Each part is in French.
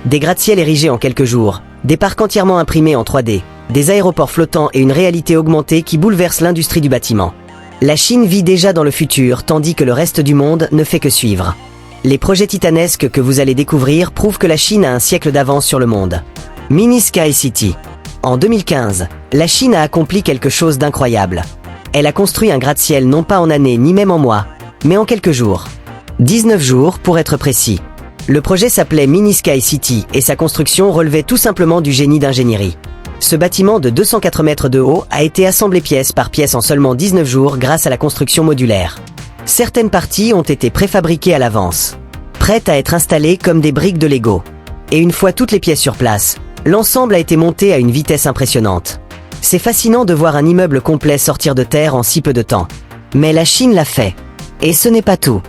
Des gratte-ciels érigés en quelques jours, des parcs entièrement imprimés en 3D, des aéroports flottants et une réalité augmentée qui bouleverse l'industrie du bâtiment. La Chine vit déjà dans le futur, tandis que le reste du monde ne fait que suivre. Les projets titanesques que vous allez découvrir prouvent que la Chine a un siècle d'avance sur le monde. Mini Sky City. En 2015, la Chine a accompli quelque chose d'incroyable. Elle a construit un gratte-ciel non pas en années ni même en mois, mais en quelques jours. 19 jours pour être précis. Le projet s'appelait Mini Sky City et sa construction relevait tout simplement du génie d'ingénierie. Ce bâtiment de 204 mètres de haut a été assemblé pièce par pièce en seulement 19 jours grâce à la construction modulaire. Certaines parties ont été préfabriquées à l'avance, prêtes à être installées comme des briques de Lego. Et une fois toutes les pièces sur place, l'ensemble a été monté à une vitesse impressionnante. C'est fascinant de voir un immeuble complet sortir de terre en si peu de temps. Mais la Chine l'a fait. Et ce n'est pas tout.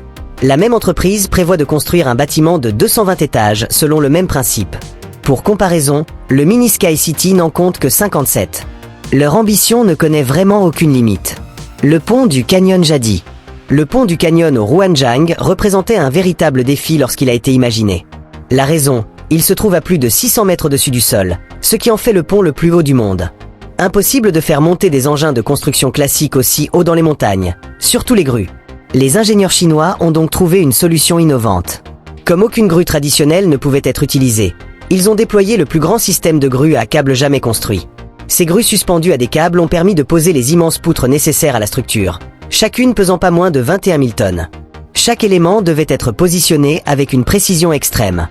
La même entreprise prévoit de construire un bâtiment de 220 étages selon le même principe. Pour comparaison, le Mini Sky City n'en compte que 57. Leur ambition ne connaît vraiment aucune limite. Le pont du Canyon Jadi. Le pont du canyon au Ruanjiang représentait un véritable défi lorsqu'il a été imaginé. La raison, il se trouve à plus de 600 mètres au-dessus du sol, ce qui en fait le pont le plus haut du monde. Impossible de faire monter des engins de construction classiques aussi haut dans les montagnes, surtout les grues. Les ingénieurs chinois ont donc trouvé une solution innovante. Comme aucune grue traditionnelle ne pouvait être utilisée, ils ont déployé le plus grand système de grues à câbles jamais construit. Ces grues suspendues à des câbles ont permis de poser les immenses poutres nécessaires à la structure, chacune pesant pas moins de 21 000 tonnes. Chaque élément devait être positionné avec une précision extrême.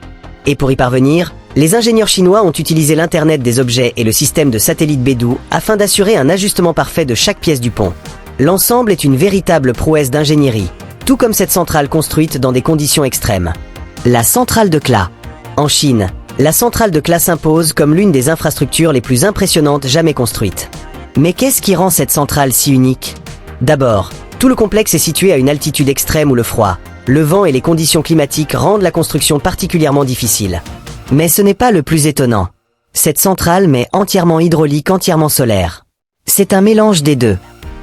Et pour y parvenir, les ingénieurs chinois ont utilisé l'Internet des objets et le système de satellite Beidou afin d'assurer un ajustement parfait de chaque pièce du pont. L'ensemble est une véritable prouesse d'ingénierie, tout comme cette centrale construite dans des conditions extrêmes. La centrale de Kla. En Chine, la centrale de Kla s'impose comme l'une des infrastructures les plus impressionnantes jamais construites. Mais qu'est-ce qui rend cette centrale si unique ? D'abord, tout le complexe est situé à une altitude extrême où le froid, le vent et les conditions climatiques rendent la construction particulièrement difficile. Mais ce n'est pas le plus étonnant. Cette centrale m'est entièrement hydraulique, entièrement solaire. C'est un mélange des deux.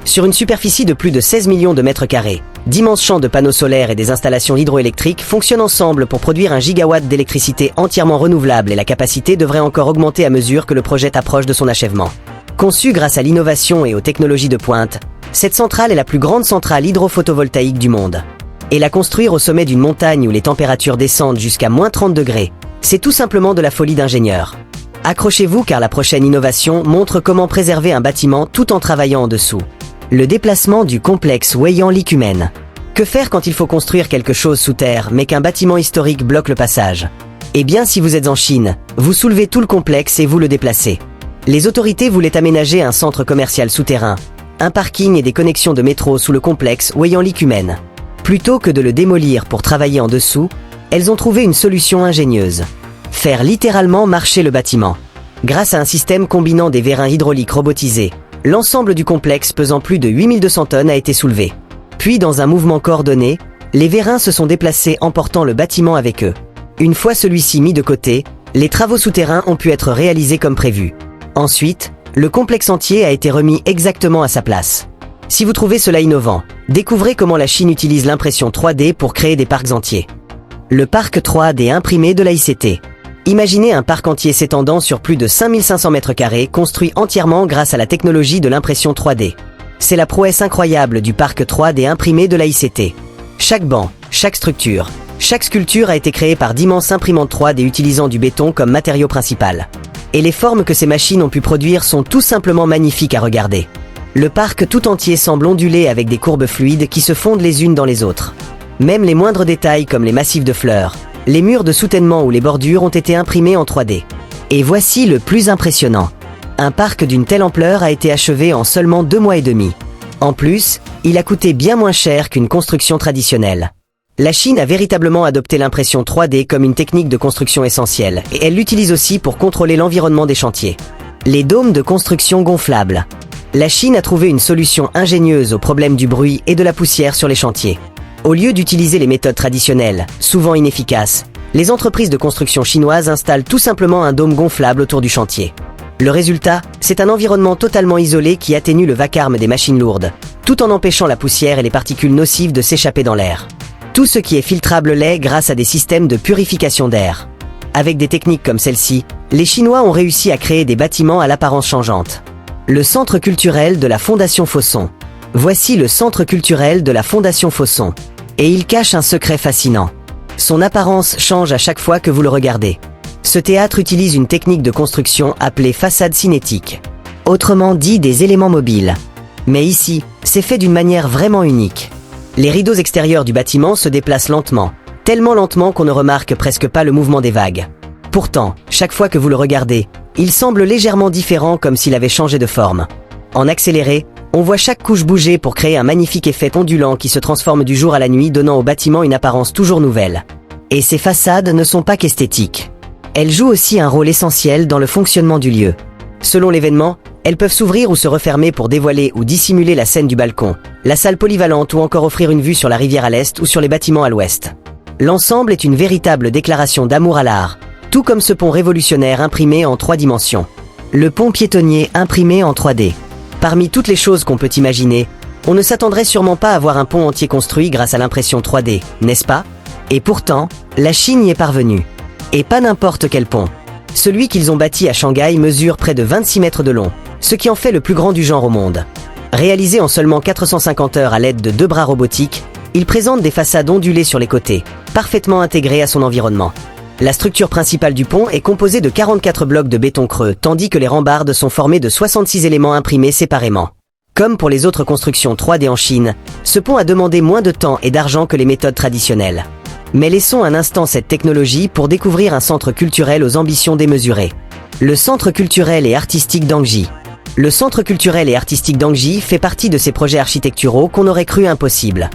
Sur une superficie de plus de 16 millions de mètres carrés, d'immenses champs de panneaux solaires et des installations hydroélectriques fonctionnent ensemble pour produire 1 gigawatt d'électricité entièrement renouvelable et la capacité devrait encore augmenter à mesure que le projet approche de son achèvement. Conçue grâce à l'innovation et aux technologies de pointe, cette centrale est la plus grande centrale hydrophotovoltaïque du monde. Et la construire au sommet d'une montagne où les températures descendent jusqu'à moins 30 degrés, c'est tout simplement de la folie d'ingénieur. Accrochez-vous car la prochaine innovation montre comment préserver un bâtiment tout en travaillant en dessous. Le déplacement du complexe Weiyang-Licumen. Que faire quand il faut construire quelque chose sous terre mais qu'un bâtiment historique bloque le passage ? Eh bien si vous êtes en Chine, vous soulevez tout le complexe et vous le déplacez. Les autorités voulaient aménager un centre commercial souterrain, un parking et des connexions de métro sous le complexe Weiyang-Licumen. Plutôt que de le démolir pour travailler en dessous, elles ont trouvé une solution ingénieuse. Faire littéralement marcher le bâtiment. Grâce à un système combinant des vérins hydrauliques robotisés, l'ensemble du complexe pesant plus de 8200 tonnes a été soulevé. Puis dans un mouvement coordonné, les vérins se sont déplacés emportant le bâtiment avec eux. Une fois celui-ci mis de côté, les travaux souterrains ont pu être réalisés comme prévu. Ensuite, le complexe entier a été remis exactement à sa place. Si vous trouvez cela innovant, découvrez comment la Chine utilise l'impression 3D pour créer des parcs entiers. Le parc 3D imprimé de l'AICT. Imaginez un parc entier s'étendant sur plus de 5500 mètres carrés, construit entièrement grâce à la technologie de l'impression 3D. C'est la prouesse incroyable du parc 3D imprimé de l'AICT. Chaque banc, chaque structure, chaque sculpture a été créée par d'immenses imprimantes 3D utilisant du béton comme matériau principal. Et les formes que ces machines ont pu produire sont tout simplement magnifiques à regarder. Le parc tout entier semble onduler avec des courbes fluides qui se fondent les unes dans les autres. Même les moindres détails comme les massifs de fleurs, les murs de soutènement ou les bordures ont été imprimés en 3D. Et voici le plus impressionnant. Un parc d'une telle ampleur a été achevé en seulement 2 mois et demi. En plus, il a coûté bien moins cher qu'une construction traditionnelle. La Chine a véritablement adopté l'impression 3D comme une technique de construction essentielle, et elle l'utilise aussi pour contrôler l'environnement des chantiers. Les dômes de construction gonflables. La Chine a trouvé une solution ingénieuse au problème du bruit et de la poussière sur les chantiers. Au lieu d'utiliser les méthodes traditionnelles, souvent inefficaces, les entreprises de construction chinoises installent tout simplement un dôme gonflable autour du chantier. Le résultat, c'est un environnement totalement isolé qui atténue le vacarme des machines lourdes, tout en empêchant la poussière et les particules nocives de s'échapper dans l'air. Tout ce qui est filtrable l'est grâce à des systèmes de purification d'air. Avec des techniques comme celle-ci, les Chinois ont réussi à créer des bâtiments à l'apparence changeante. Le centre culturel de la Fondation Fosson. Voici le centre culturel de la Fondation Fosson. Et il cache un secret fascinant. Son apparence change à chaque fois que vous le regardez. Ce théâtre utilise une technique de construction appelée façade cinétique. Autrement dit, des éléments mobiles. Mais ici, c'est fait d'une manière vraiment unique. Les rideaux extérieurs du bâtiment se déplacent lentement, tellement lentement qu'on ne remarque presque pas le mouvement des vagues. Pourtant, chaque fois que vous le regardez, il semble légèrement différent, comme s'il avait changé de forme. En accéléré, on voit chaque couche bouger pour créer un magnifique effet ondulant qui se transforme du jour à la nuit, donnant au bâtiment une apparence toujours nouvelle. Et ces façades ne sont pas qu'esthétiques. Elles jouent aussi un rôle essentiel dans le fonctionnement du lieu. Selon l'événement, elles peuvent s'ouvrir ou se refermer pour dévoiler ou dissimuler la scène du balcon, la salle polyvalente ou encore offrir une vue sur la rivière à l'est ou sur les bâtiments à l'ouest. L'ensemble est une véritable déclaration d'amour à l'art, tout comme ce pont révolutionnaire imprimé en 3 dimensions. Le pont piétonnier imprimé en 3D. Parmi toutes les choses qu'on peut imaginer, on ne s'attendrait sûrement pas à voir un pont entier construit grâce à l'impression 3D, n'est-ce pas? Et pourtant, la Chine y est parvenue. Et pas n'importe quel pont. Celui qu'ils ont bâti à Shanghai mesure près de 26 mètres de long, ce qui en fait le plus grand du genre au monde. Réalisé en seulement 450 heures à l'aide de 2 bras robotiques, il présente des façades ondulées sur les côtés, parfaitement intégrées à son environnement. La structure principale du pont est composée de 44 blocs de béton creux, tandis que les rambardes sont formées de 66 éléments imprimés séparément. Comme pour les autres constructions 3D en Chine, ce pont a demandé moins de temps et d'argent que les méthodes traditionnelles. Mais laissons un instant cette technologie pour découvrir un centre culturel aux ambitions démesurées. Le Centre culturel et artistique d'Anji. Le Centre culturel et artistique d'Anji fait partie de ces projets architecturaux qu'on aurait cru impossibles.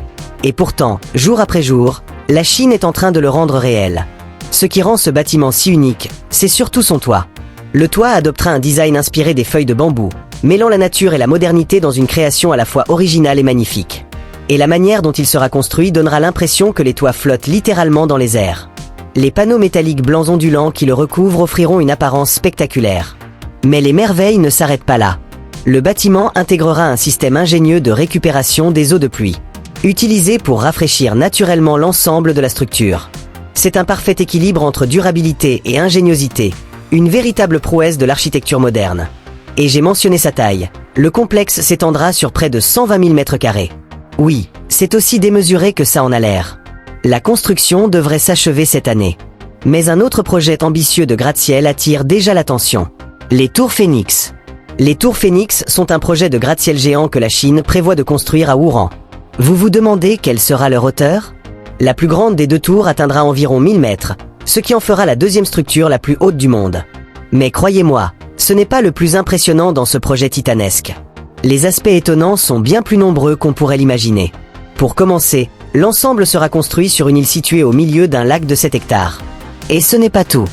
Et pourtant, jour après jour, la Chine est en train de le rendre réel. Ce qui rend ce bâtiment si unique, c'est surtout son toit. Le toit adoptera un design inspiré des feuilles de bambou, mêlant la nature et la modernité dans une création à la fois originale et magnifique. Et la manière dont il sera construit donnera l'impression que les toits flottent littéralement dans les airs. Les panneaux métalliques blancs ondulants qui le recouvrent offriront une apparence spectaculaire. Mais les merveilles ne s'arrêtent pas là. Le bâtiment intégrera un système ingénieux de récupération des eaux de pluie, utilisé pour rafraîchir naturellement l'ensemble de la structure. C'est un parfait équilibre entre durabilité et ingéniosité, une véritable prouesse de l'architecture moderne. Et j'ai mentionné sa taille, le complexe s'étendra sur près de 120 000 mètres carrés. Oui, c'est aussi démesuré que ça en a l'air. La construction devrait s'achever cette année. Mais un autre projet ambitieux de gratte-ciel attire déjà l'attention. Les Tours Phénix. Les Tours Phénix sont un projet de gratte-ciel géant que la Chine prévoit de construire à Wuhan. Vous vous demandez quelle sera leur hauteur? La plus grande des 2 tours atteindra environ 1000 mètres, ce qui en fera la 2e structure la plus haute du monde. Mais croyez-moi, ce n'est pas le plus impressionnant dans ce projet titanesque. Les aspects étonnants sont bien plus nombreux qu'on pourrait l'imaginer. Pour commencer, l'ensemble sera construit sur une île située au milieu d'un lac de 7 hectares. Et ce n'est pas tout.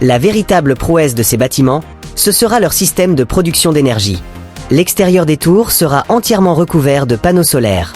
La véritable prouesse de ces bâtiments, ce sera leur système de production d'énergie. L'extérieur des tours sera entièrement recouvert de panneaux solaires.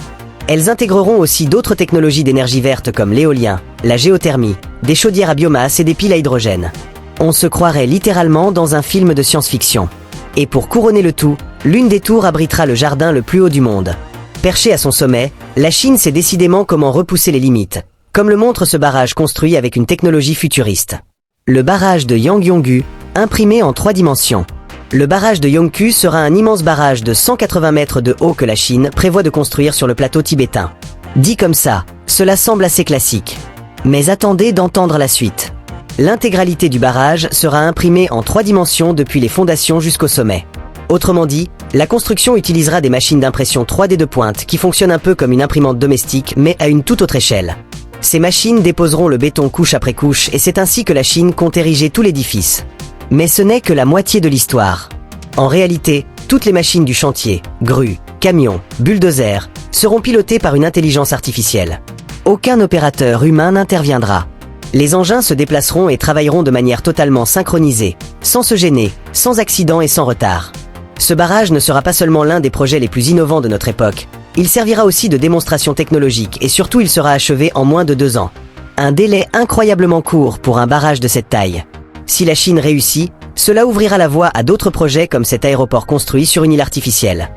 Elles intégreront aussi d'autres technologies d'énergie verte comme l'éolien, la géothermie, des chaudières à biomasse et des piles à hydrogène. On se croirait littéralement dans un film de science-fiction. Et pour couronner le tout, l'une des tours abritera le jardin le plus haut du monde. Perché à son sommet, la Chine sait décidément comment repousser les limites, comme le montre ce barrage construit avec une technologie futuriste. Le barrage de Yangyonggu, imprimé en 3 dimensions. Le barrage de Yongku sera un immense barrage de 180 mètres de haut que la Chine prévoit de construire sur le plateau tibétain. Dit comme ça, cela semble assez classique. Mais attendez d'entendre la suite. L'intégralité du barrage sera imprimée en 3 dimensions depuis les fondations jusqu'au sommet. Autrement dit, la construction utilisera des machines d'impression 3D de pointe qui fonctionnent un peu comme une imprimante domestique mais à une toute autre échelle. Ces machines déposeront le béton couche après couche et c'est ainsi que la Chine compte ériger tout l'édifice. Mais ce n'est que la moitié de l'histoire. En réalité, toutes les machines du chantier, grues, camions, bulldozers, seront pilotées par une intelligence artificielle. Aucun opérateur humain n'interviendra. Les engins se déplaceront et travailleront de manière totalement synchronisée, sans se gêner, sans accident et sans retard. Ce barrage ne sera pas seulement l'un des projets les plus innovants de notre époque, il servira aussi de démonstration technologique et surtout il sera achevé en moins de 2 ans. Un délai incroyablement court pour un barrage de cette taille. Si la Chine réussit, cela ouvrira la voie à d'autres projets comme cet aéroport construit sur une île artificielle.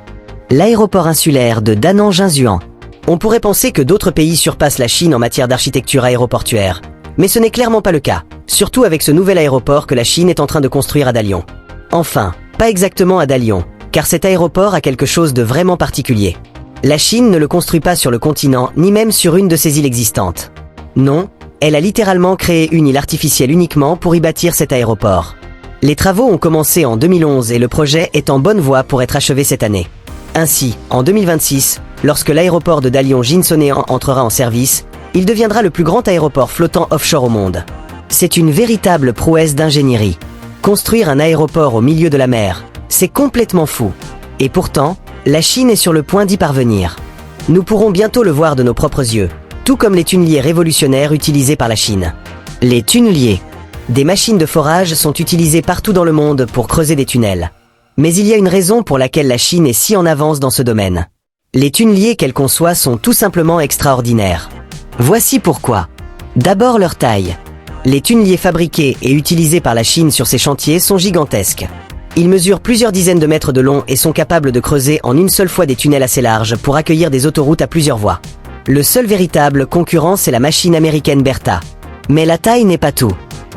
L'aéroport insulaire de Danang-Jinzuan. On pourrait penser que d'autres pays surpassent la Chine en matière d'architecture aéroportuaire. Mais ce n'est clairement pas le cas, surtout avec ce nouvel aéroport que la Chine est en train de construire à Dalian. Enfin, pas exactement à Dalian, car cet aéroport a quelque chose de vraiment particulier. La Chine ne le construit pas sur le continent, ni même sur une de ses îles existantes. Non, elle a littéralement créé une île artificielle uniquement pour y bâtir cet aéroport. Les travaux ont commencé en 2011 et le projet est en bonne voie pour être achevé cette année. Ainsi, en 2026, lorsque l'aéroport de Dalian Jinsonean entrera en service, il deviendra le plus grand aéroport flottant offshore au monde. C'est une véritable prouesse d'ingénierie. Construire un aéroport au milieu de la mer, c'est complètement fou. Et pourtant, la Chine est sur le point d'y parvenir. Nous pourrons bientôt le voir de nos propres yeux, tout comme les tunneliers révolutionnaires utilisés par la Chine. Les tunneliers. Des machines de forage sont utilisées partout dans le monde pour creuser des tunnels. Mais il y a une raison pour laquelle la Chine est si en avance dans ce domaine. Les tunneliers qu'elle conçoit sont tout simplement extraordinaires. Voici pourquoi. D'abord leur taille. Les tunneliers fabriqués et utilisés par la Chine sur ces chantiers sont gigantesques. Ils mesurent plusieurs dizaines de mètres de long et sont capables de creuser en une seule fois des tunnels assez larges pour accueillir des autoroutes à plusieurs voies. Le seul véritable concurrent, c'est la machine américaine Bertha. Mais la taille n'est pas tout.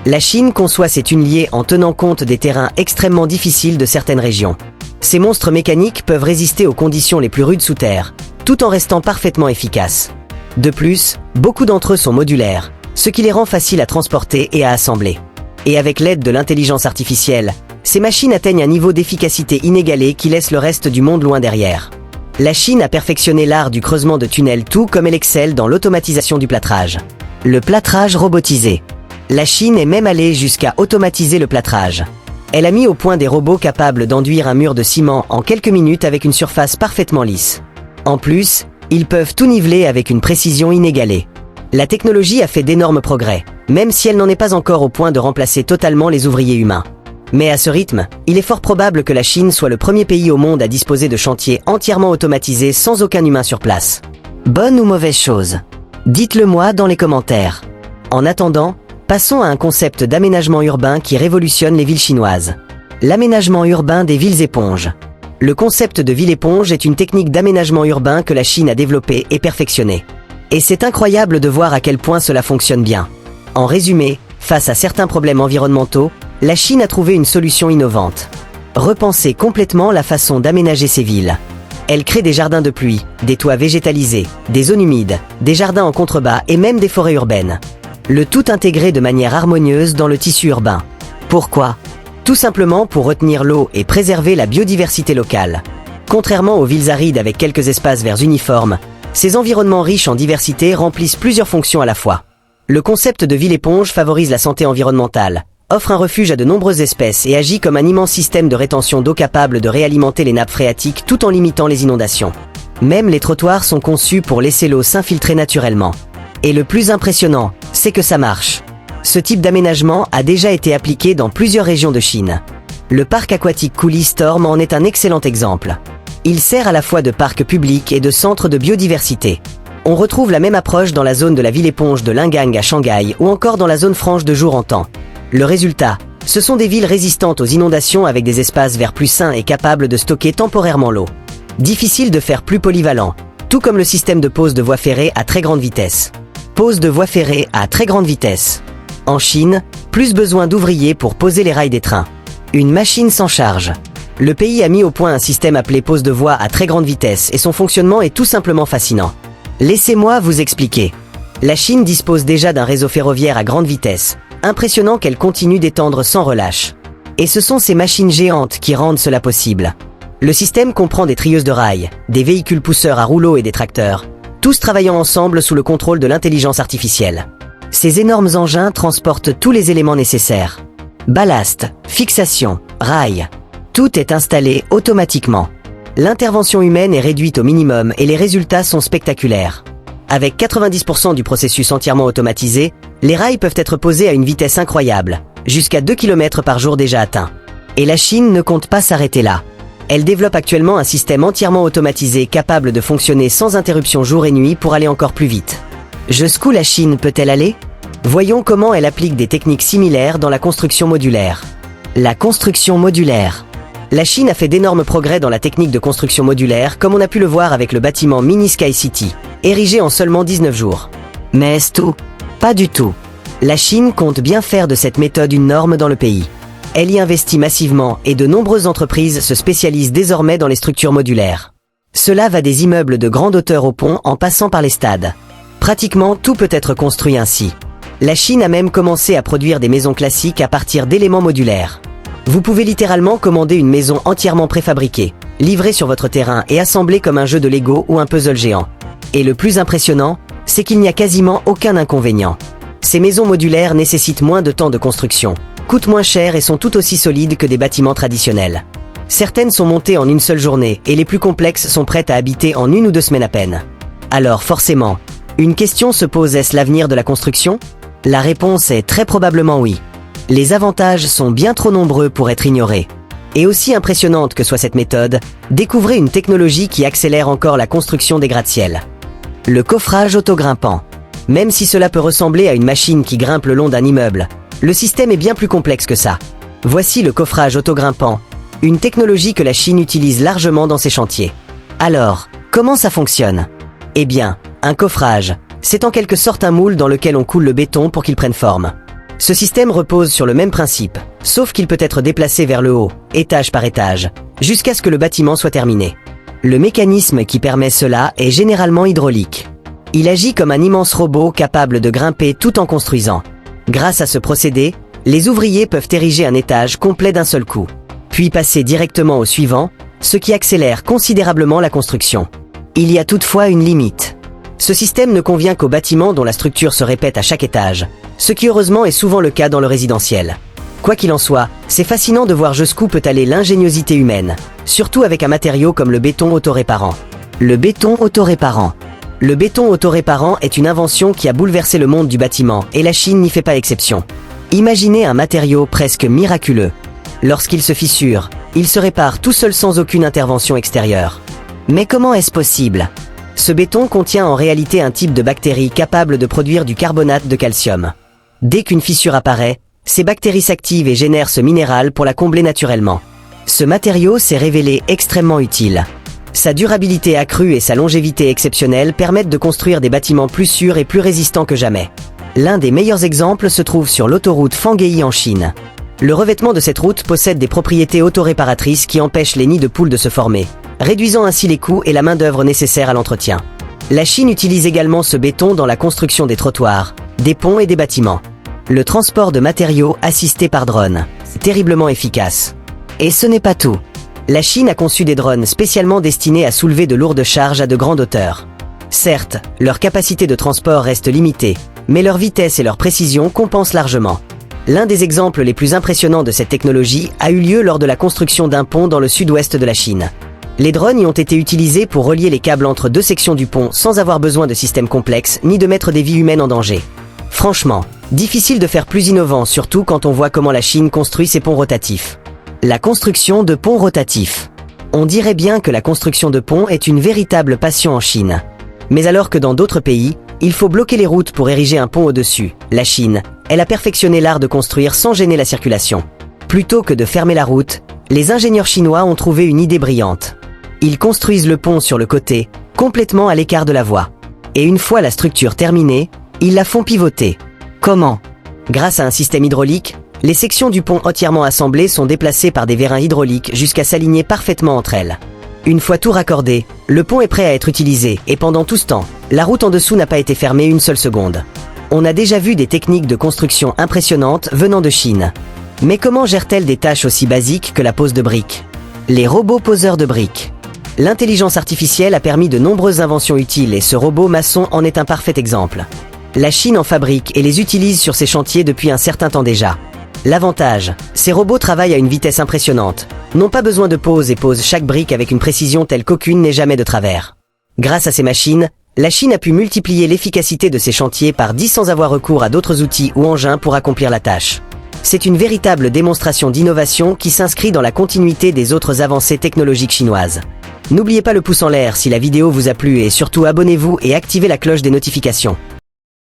La Chine conçoit ces tunneliers en tenant compte des terrains extrêmement difficiles de certaines régions. Ces monstres mécaniques peuvent résister aux conditions les plus rudes sous terre, tout en restant parfaitement efficaces. De plus, beaucoup d'entre eux sont modulaires, ce qui les rend faciles à transporter et à assembler. Et avec l'aide de l'intelligence artificielle, ces machines atteignent un niveau d'efficacité inégalé qui laisse le reste du monde loin derrière. La Chine a perfectionné l'art du creusement de tunnels tout comme elle excelle dans l'automatisation du plâtrage. Le plâtrage robotisé. La Chine est même allée jusqu'à automatiser le plâtrage. Elle a mis au point des robots capables d'enduire un mur de ciment en quelques minutes avec une surface parfaitement lisse. En plus, ils peuvent tout niveler avec une précision inégalée. La technologie a fait d'énormes progrès, même si elle n'en est pas encore au point de remplacer totalement les ouvriers humains. Mais à ce rythme, il est fort probable que la Chine soit le premier pays au monde à disposer de chantiers entièrement automatisés sans aucun humain sur place. Bonne ou mauvaise chose? Dites-le moi dans les commentaires. En attendant, passons à un concept d'aménagement urbain qui révolutionne les villes chinoises. L'aménagement urbain des villes éponges. Le concept de ville éponge est une technique d'aménagement urbain que la Chine a développée et perfectionnée. Et c'est incroyable de voir à quel point cela fonctionne bien. En résumé, face à certains problèmes environnementaux, la Chine a trouvé une solution innovante. Repenser complètement la façon d'aménager ses villes. Elle crée des jardins de pluie, des toits végétalisés, des zones humides, des jardins en contrebas et même des forêts urbaines. Le tout intégré de manière harmonieuse dans le tissu urbain. Pourquoi? Tout simplement pour retenir l'eau et préserver la biodiversité locale. Contrairement aux villes arides avec quelques espaces verts uniformes, ces environnements riches en diversité remplissent plusieurs fonctions à la fois. Le concept de ville éponge favorise la santé environnementale, offre un refuge à de nombreuses espèces et agit comme un immense système de rétention d'eau capable de réalimenter les nappes phréatiques tout en limitant les inondations. Même les trottoirs sont conçus pour laisser l'eau s'infiltrer naturellement. Et le plus impressionnant, c'est que ça marche. Ce type d'aménagement a déjà été appliqué dans plusieurs régions de Chine. Le parc aquatique Cooley Storm en est un excellent exemple. Il sert à la fois de parc public et de centre de biodiversité. On retrouve la même approche dans la zone de la ville éponge de Lingang à Shanghai ou encore dans la zone franche de Jour-en-Temps. Le résultat, ce sont des villes résistantes aux inondations avec des espaces verts plus sains et capables de stocker temporairement l'eau. Difficile de faire plus polyvalent, tout comme le système de pose de voies ferrées à très grande vitesse. Pose de voies ferrées à très grande vitesse. En Chine, plus besoin d'ouvriers pour poser les rails des trains. Une machine s'en charge. Le pays a mis au point un système appelé pose de voie à très grande vitesse et son fonctionnement est tout simplement fascinant. Laissez-moi vous expliquer. La Chine dispose déjà d'un réseau ferroviaire à grande vitesse, impressionnant qu'elle continue d'étendre sans relâche. Et ce sont ces machines géantes qui rendent cela possible. Le système comprend des trieuses de rails, des véhicules pousseurs à rouleaux et des tracteurs, tous travaillant ensemble sous le contrôle de l'intelligence artificielle. Ces énormes engins transportent tous les éléments nécessaires. Ballast, fixation, rails. Tout est installé automatiquement. L'intervention humaine est réduite au minimum et les résultats sont spectaculaires. Avec 90% du processus entièrement automatisé, les rails peuvent être posés à une vitesse incroyable, jusqu'à 2 km par jour déjà atteint. Et la Chine ne compte pas s'arrêter là. Elle développe actuellement un système entièrement automatisé capable de fonctionner sans interruption jour et nuit pour aller encore plus vite. Jusqu'où la Chine peut-elle aller? Voyons comment elle applique des techniques similaires dans la construction modulaire. La construction modulaire. La Chine a fait d'énormes progrès dans la technique de construction modulaire comme on a pu le voir avec le bâtiment Mini Sky City, érigé en seulement 19 jours. Mais est-ce tout? Pas du tout. La Chine compte bien faire de cette méthode une norme dans le pays. Elle y investit massivement et de nombreuses entreprises se spécialisent désormais dans les structures modulaires. Cela va des immeubles de grande hauteur au pont en passant par les stades. Pratiquement tout peut être construit ainsi. La Chine a même commencé à produire des maisons classiques à partir d'éléments modulaires. Vous pouvez littéralement commander une maison entièrement préfabriquée, livrée sur votre terrain et assemblée comme un jeu de Lego ou un puzzle géant. Et le plus impressionnant, c'est qu'il n'y a quasiment aucun inconvénient. Ces maisons modulaires nécessitent moins de temps de construction, coûtent moins cher et sont tout aussi solides que des bâtiments traditionnels. Certaines sont montées en une seule journée et les plus complexes sont prêtes à habiter en 1 ou 2 semaines à peine. Alors forcément, une question se pose, est-ce l'avenir de la construction? La réponse est très probablement oui. Les avantages sont bien trop nombreux pour être ignorés. Et aussi impressionnante que soit cette méthode, découvrez une technologie qui accélère encore la construction des gratte-ciel. Le coffrage autogrimpant. Même si cela peut ressembler à une machine qui grimpe le long d'un immeuble, le système est bien plus complexe que ça. Voici le coffrage autogrimpant, une technologie que la Chine utilise largement dans ses chantiers. Alors, comment ça fonctionne? Eh bien, un coffrage, c'est en quelque sorte un moule dans lequel on coule le béton pour qu'il prenne forme. Ce système repose sur le même principe, sauf qu'il peut être déplacé vers le haut, étage par étage, jusqu'à ce que le bâtiment soit terminé. Le mécanisme qui permet cela est généralement hydraulique. Il agit comme un immense robot capable de grimper tout en construisant. Grâce à ce procédé, les ouvriers peuvent ériger un étage complet d'un seul coup, puis passer directement au suivant, ce qui accélère considérablement la construction. Il y a toutefois une limite. Ce système ne convient qu'aux bâtiments dont la structure se répète à chaque étage, ce qui heureusement est souvent le cas dans le résidentiel. Quoi qu'il en soit, c'est fascinant de voir jusqu'où peut aller l'ingéniosité humaine, surtout avec un matériau comme le béton autoréparant. Le béton autoréparant. Le béton autoréparant est une invention qui a bouleversé le monde du bâtiment, et la Chine n'y fait pas exception. Imaginez un matériau presque miraculeux. Lorsqu'il se fissure, il se répare tout seul sans aucune intervention extérieure. Mais comment est-ce possible? Ce béton contient en réalité un type de bactérie capable de produire du carbonate de calcium. Dès qu'une fissure apparaît, ces bactéries s'activent et génèrent ce minéral pour la combler naturellement. Ce matériau s'est révélé extrêmement utile. Sa durabilité accrue et sa longévité exceptionnelle permettent de construire des bâtiments plus sûrs et plus résistants que jamais. L'un des meilleurs exemples se trouve sur l'autoroute Fangei en Chine. Le revêtement de cette route possède des propriétés autoréparatrices qui empêchent les nids de poules de se former, réduisant ainsi les coûts et la main-d'œuvre nécessaires à l'entretien. La Chine utilise également ce béton dans la construction des trottoirs, des ponts et des bâtiments. Le transport de matériaux assisté par drone. C'est terriblement efficace. Et ce n'est pas tout. La Chine a conçu des drones spécialement destinés à soulever de lourdes charges à de grandes hauteurs. Certes, leur capacité de transport reste limitée, mais leur vitesse et leur précision compensent largement. L'un des exemples les plus impressionnants de cette technologie a eu lieu lors de la construction d'un pont dans le sud-ouest de la Chine. Les drones y ont été utilisés pour relier les câbles entre 2 sections du pont sans avoir besoin de systèmes complexes ni de mettre des vies humaines en danger. Franchement, difficile de faire plus innovant, surtout quand on voit comment la Chine construit ses ponts rotatifs. La construction de ponts rotatifs. On dirait bien que la construction de ponts est une véritable passion en Chine. Mais alors que dans d'autres pays, il faut bloquer les routes pour ériger un pont au-dessus, la Chine, elle a perfectionné l'art de construire sans gêner la circulation. Plutôt que de fermer la route, les ingénieurs chinois ont trouvé une idée brillante. Ils construisent le pont sur le côté, complètement à l'écart de la voie. Et une fois la structure terminée, ils la font pivoter. Comment? Grâce à un système hydraulique, les sections du pont entièrement assemblées sont déplacées par des vérins hydrauliques jusqu'à s'aligner parfaitement entre elles. Une fois tout raccordé, le pont est prêt à être utilisé et pendant tout ce temps, la route en dessous n'a pas été fermée une seule seconde. On a déjà vu des techniques de construction impressionnantes venant de Chine. Mais comment gèrent-elles des tâches aussi basiques que la pose de briques? Les robots poseurs de briques. L'intelligence artificielle a permis de nombreuses inventions utiles et ce robot maçon en est un parfait exemple. La Chine en fabrique et les utilise sur ses chantiers depuis un certain temps déjà. L'avantage, ces robots travaillent à une vitesse impressionnante, n'ont pas besoin de pause et posent chaque brique avec une précision telle qu'aucune n'est jamais de travers. Grâce à ces machines, la Chine a pu multiplier l'efficacité de ses chantiers par 10 sans avoir recours à d'autres outils ou engins pour accomplir la tâche. C'est une véritable démonstration d'innovation qui s'inscrit dans la continuité des autres avancées technologiques chinoises. N'oubliez pas le pouce en l'air si la vidéo vous a plu et surtout abonnez-vous et activez la cloche des notifications.